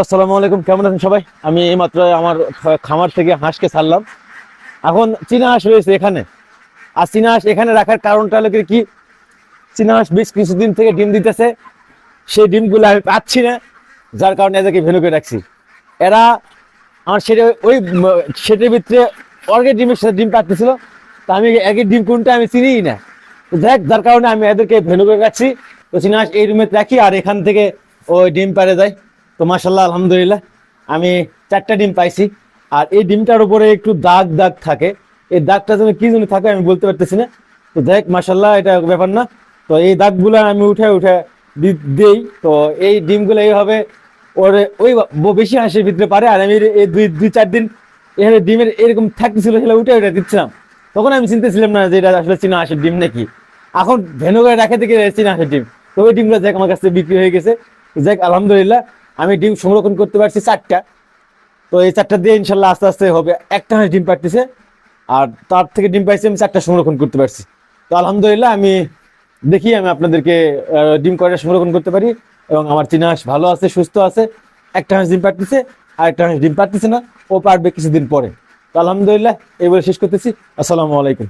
আসসালামু আলাইকুম, কেমন আছেন সবাই? আমি এইমাত্র আমার খামার থেকে হাঁসকে ছাড়লাম। এখন চীনা হাঁস রয়েছে এখানে। আর চীনা হাঁস এখানে রাখার কারণটা হলো কি, চীনা হাঁস বেশ কিছুদিন থেকে ডিম দিতেছে, সেই ডিমগুলো আমি পাচ্ছি না, যার কারণে এদেরকে ভেনু করে রাখছি। এরা আমার সেটের ভিতরে অর্গের ডিমের সাথে ডিম পাচ্ছিল, তা আমি একের ডিম কোনটা আমি চিনিই না। দেখ, যার কারণে আমি এদেরকে ভেনু করে রাখছি। তো চীনা হাঁস এই রুমে রাখি আর এখান থেকে ওই ডিম পারে যায়। তো মাশাল্লাহ, আলহামদুলিল্লাহ, আমি 4টা ডিম পাইছি। আর এই ডিমটার উপরে একটু দাগ দাগ থাকে, এই দাগটা যেন কি জন্য থাকে আমি বলতে পারতেছি না। তো দেখ, মাশাল্লাহ, এটা ব্যাপার না। তো এই দাগগুলো আমি উঠে উঠে দিই। তো এই ডিমগুলো এইভাবে ওর ওই বেশি হাঁসের ভিতরে পারে। আর আমি এই দুই চার দিন এখানে ডিমের এরকম থাকতেছিল, সেটা উঠে উঠে দিচ্ছিলাম। তখন আমি চিনতেছিলাম না যে এটা আসলে চীনা হাঁসের ডিম নাকি। এখন ভেনু করে রাখে থেকে চীনা হাঁসের ডিম। তো ওই ডিমগুলো দেখ আমার কাছে বিক্রি হয়ে গেছে। যাক, আলহামদুলিল্লাহ, আমি ডিম সংরক্ষণ করতে পারছি 4টা। তো এই 4টা দিয়ে ইনশাল্লাহ আস্তে আস্তে হবে। একটা হাঁস ডিম পারতেছে, আর তার থেকে ডিম পাইছি আমি 4টা সংরক্ষণ করতে পারছি। তো আলহামদুলিল্লাহ, আমি দেখি আমি আপনাদেরকে ডিম কয়টা সংরক্ষণ করতে পারি। এবং আমার চীনা হাঁস ভালো আছে, সুস্থ আছে। একটা হাঁস ডিম পারতেছে, আর একটা হাঁস ডিম পারতেছে না, ও পারবে কিছুদিন পরে। তো আলহামদুলিল্লাহ, এই বলে শেষ করতেছি। আসসালামু আলাইকুম।